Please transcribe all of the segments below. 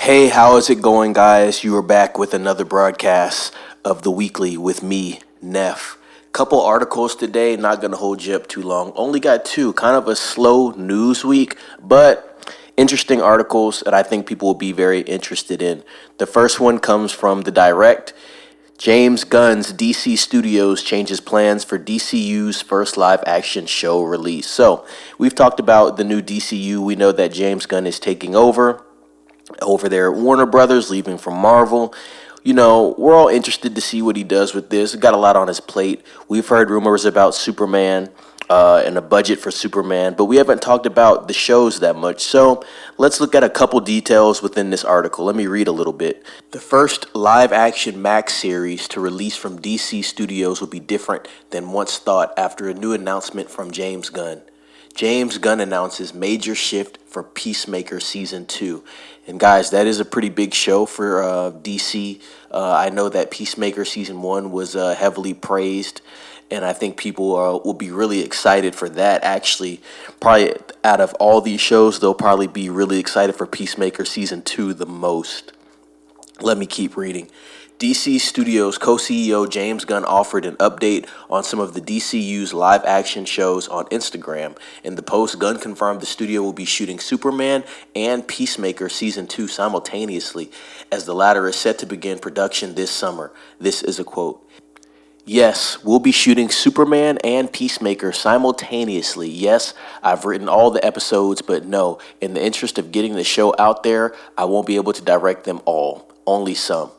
Hey, how is it going, guys? You are back with another broadcast of the weekly with me, Neff. Couple articles today, not going to hold you up too long. Only got two, kind of a slow news week, but interesting articles that I think people will be very interested in. The first one comes from The Direct. James Gunn's DC Studios changes plans for DCU's first live action show release. So, we've talked about the new DCU. We know that James Gunn is taking over there at Warner Brothers, leaving from Marvel. You know, we're all interested to see what he does with this. Got a lot on his plate. We've heard rumors about Superman and a budget for Superman, but we haven't talked about the shows that much. So let's look at a couple details within this article. Let me read a little bit. The first live-action Max series to release from DC Studios will be different than once thought after a new announcement from James Gunn. James Gunn announces major shift for Peacemaker Season 2. And guys, that is a pretty big show for DC. I know that Peacemaker Season 1 was heavily praised, and I think people will be really excited for that. Actually, probably out of all these shows, they'll probably be really excited for Peacemaker Season 2 the most. Let me keep reading. DC Studios co-CEO James Gunn offered an update on some of the DCU's live-action shows on Instagram. In the post, Gunn confirmed the studio will be shooting Superman and Peacemaker Season 2 simultaneously, as the latter is set to begin production this summer. This is a quote. Yes, we'll be shooting Superman and Peacemaker simultaneously. Yes, I've written all the episodes, but no, in the interest of getting the show out there, I won't be able to direct them all, only some.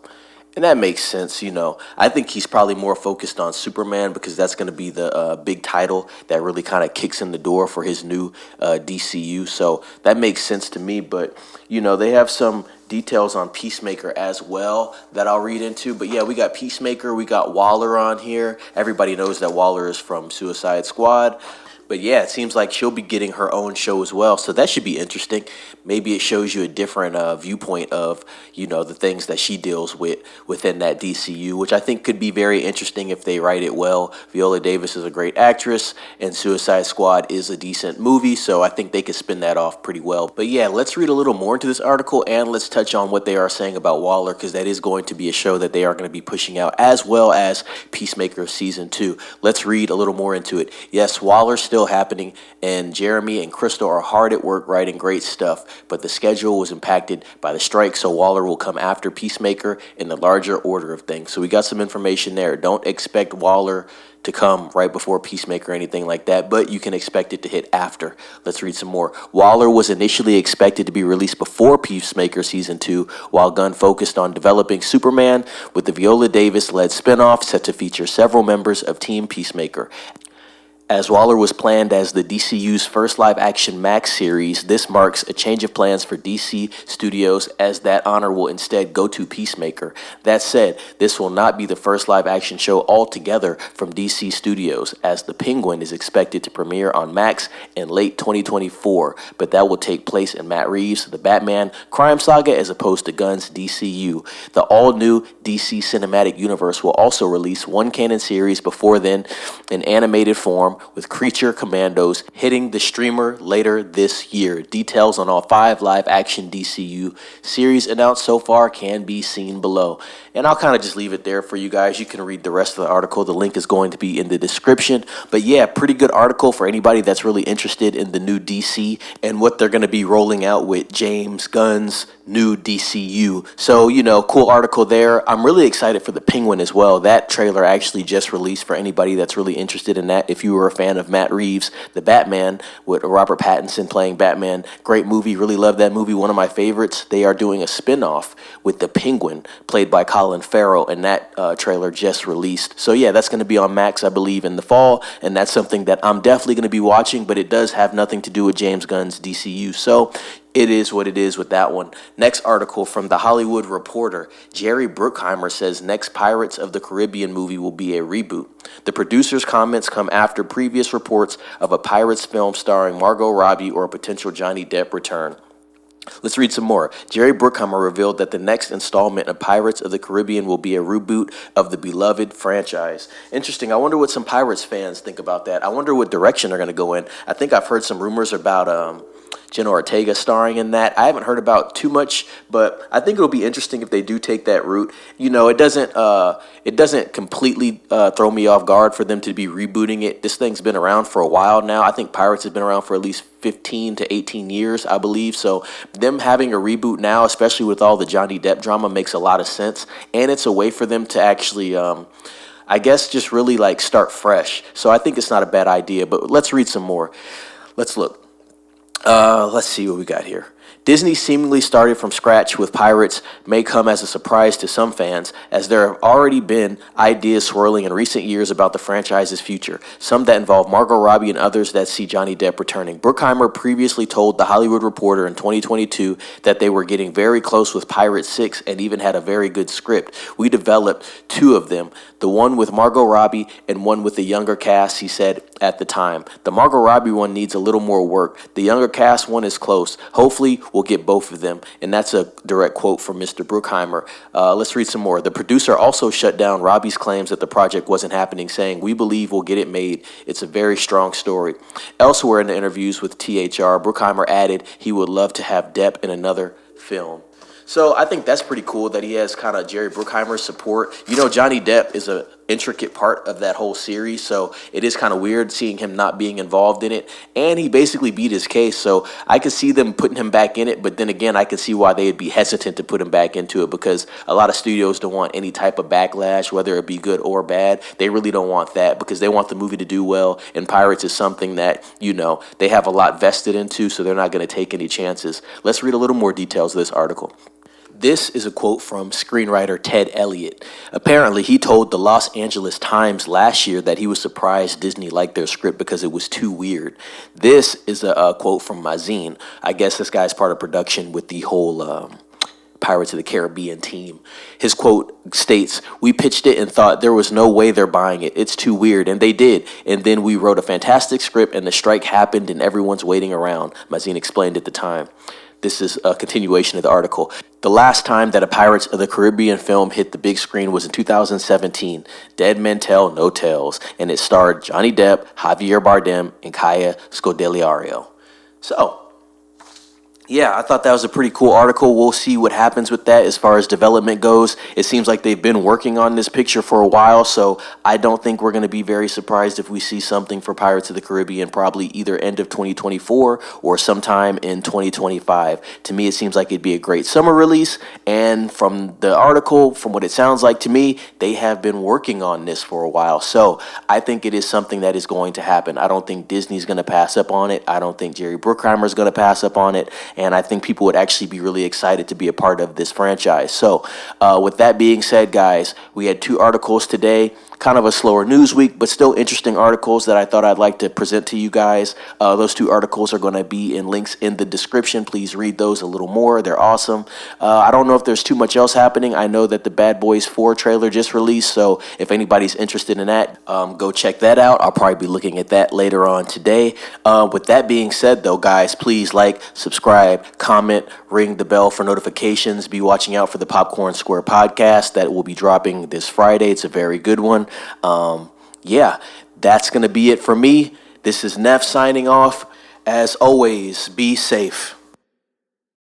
And that makes sense, you know. I think he's probably more focused on Superman because that's going to be the big title that really kind of kicks in the door for his new DCU. So that makes sense to me. But, you know, they have some details on Peacemaker as well that I'll read into. But yeah, we got Peacemaker, we got Waller on here. Everybody knows that Waller is from Suicide Squad. But yeah, it seems like she'll be getting her own show as well. So that should be interesting. Maybe it shows you a different viewpoint of, you know, the things that she deals with within that DCU, which I think could be very interesting if they write it well. Viola Davis is a great actress, and Suicide Squad is a decent movie. So I think they could spin that off pretty well. But yeah, let's read a little more into this article, and let's touch on what they are saying about Waller, because that is going to be a show that they are going to be pushing out, as well as Peacemaker Season 2. Let's read a little more into it. Yes, Waller's still happening, and Jeremy and Crystal are hard at work writing great stuff, but the schedule was impacted by the strike, so Waller will come after Peacemaker in the larger order of things. So we got some information there. Don't expect Waller to come right before Peacemaker or anything like that, but you can expect it to hit after. Let's read some more. Waller was initially expected to be released before Peacemaker Season 2, while Gunn focused on developing Superman, with the Viola Davis-led spinoff set to feature several members of Team Peacemaker. As Waller was planned as the DCU's first live-action Max series, this marks a change of plans for DC Studios, as that honor will instead go to Peacemaker. That said, this will not be the first live-action show altogether from DC Studios, as The Penguin is expected to premiere on Max in late 2024, but that will take place in Matt Reeves' The Batman crime saga as opposed to Gunn's DCU. The all-new DC Cinematic Universe will also release one canon series before then in animated form, with Creature Commandos hitting the streamer later this year. Details on all 5 live-action DCU series announced so far can be seen below. And I'll kind of just leave it there for you guys. You can read the rest of the article. The link is going to be in the description. But yeah, pretty good article for anybody that's really interested in the new DC and what they're going to be rolling out with James Gunn's new DCU. So, you know, cool article there. I'm really excited for The Penguin as well. That trailer actually just released for anybody that's really interested in that. If you were a fan of Matt Reeves' The Batman with Robert Pattinson playing Batman, great movie. Really love that movie. One of my favorites. They are doing a spin-off with The Penguin played by Colin Farrell, and that trailer just released. So yeah, that's going to be on Max, I believe, in the fall, and that's something that I'm definitely going to be watching, but it does have nothing to do with James Gunn's DCU. So it is what it is with that one. Next article from The Hollywood Reporter. Jerry Bruckheimer says next Pirates of the Caribbean movie will be a reboot. The producer's comments come after previous reports of a Pirates film starring Margot Robbie or a potential Johnny Depp return. Let's read some more. Jerry Bruckheimer revealed that the next installment of Pirates of the Caribbean will be a reboot of the beloved franchise. Interesting. I wonder what some Pirates fans think about that. I wonder what direction they're going to go in. I think I've heard some rumors about Jenna Ortega starring in that. I haven't heard about too much, but I think it'll be interesting if they do take that route. You know, it doesn't completely throw me off guard for them to be rebooting it. This thing's been around for a while now. I think Pirates has been around for at least 15 to 18 years, I believe. So them having a reboot now, especially with all the Johnny Depp drama, makes a lot of sense. And it's a way for them to actually, I guess, just really like start fresh. So I think it's not a bad idea. But let's read some more. Let's look. Let's see what we got here. Disney seemingly started from scratch with Pirates may come as a surprise to some fans, as there have already been ideas swirling in recent years about the franchise's future, some that involve Margot Robbie and others that see Johnny Depp returning. Bruckheimer previously told The Hollywood Reporter in 2022 that they were getting very close with Pirates 6 and even had a very good script. We developed two of them, the one with Margot Robbie and one with the younger cast, he said at the time. The Margot Robbie one needs a little more work. The younger cast one is close. Hopefully, we'll get both of them. And that's a direct quote from Mr. Bruckheimer. Let's read some more. The producer also shut down Robbie's claims that the project wasn't happening, saying, "We believe we'll get it made. It's a very strong story." Elsewhere in the interviews with THR, Bruckheimer added he would love to have Depp in another film. So I think that's pretty cool that he has kind of Jerry Bruckheimer's support. You know, Johnny Depp is an intricate part of that whole series, so it is kind of weird seeing him not being involved in it. And he basically beat his case, so I could see them putting him back in it, but then again, I could see why they'd be hesitant to put him back into it, because a lot of studios don't want any type of backlash, whether it be good or bad. They really don't want that because they want the movie to do well, and Pirates is something that, you know, they have a lot vested into, so they're not going to take any chances. Let's read a little more details of this article. This is a quote from screenwriter Ted Elliott. Apparently, he told the Los Angeles Times last year that he was surprised Disney liked their script because it was too weird. This is a quote from Mazin. I guess this guy's part of production with the whole Pirates of the Caribbean team. His quote states, "We pitched it and thought there was no way they're buying it. It's too weird." And they did. And then we wrote a fantastic script and the strike happened and everyone's waiting around, Mazin explained at the time. This is a continuation of the article. The last time that a Pirates of the Caribbean film hit the big screen was in 2017, Dead Men Tell No Tales, and it starred Johnny Depp, Javier Bardem, and Kaya Scodelario. So, yeah, I thought that was a pretty cool article. We'll see what happens with that as far as development goes. It seems like they've been working on this picture for a while, so I don't think we're going to be very surprised if we see something for Pirates of the Caribbean probably either end of 2024 or sometime in 2025. To me, it seems like it'd be a great summer release, and from the article, from what it sounds like to me, they have been working on this for a while. So I think it is something that is going to happen. I don't think Disney's going to pass up on it. I don't think Jerry Bruckheimer is going to pass up on it. And I think people would actually be really excited to be a part of this franchise. So with that being said, guys, we had two articles today. Kind of a slower news week, but still interesting articles that I thought I'd like to present to you guys. Those two articles are going to be in links in the description. Please read those a little more. They're awesome. I don't know if there's too much else happening. I know that the Bad Boys 4 trailer just released, so if anybody's interested in that, go check that out. I'll probably be looking at that later on today. With that being said, though, guys, please like, subscribe, comment, ring the bell for notifications. Be watching out for the Popcorn Square podcast that will be dropping this Friday. It's a very good one. Yeah, that's going to be it for me. This is Neff signing off. As always, be safe.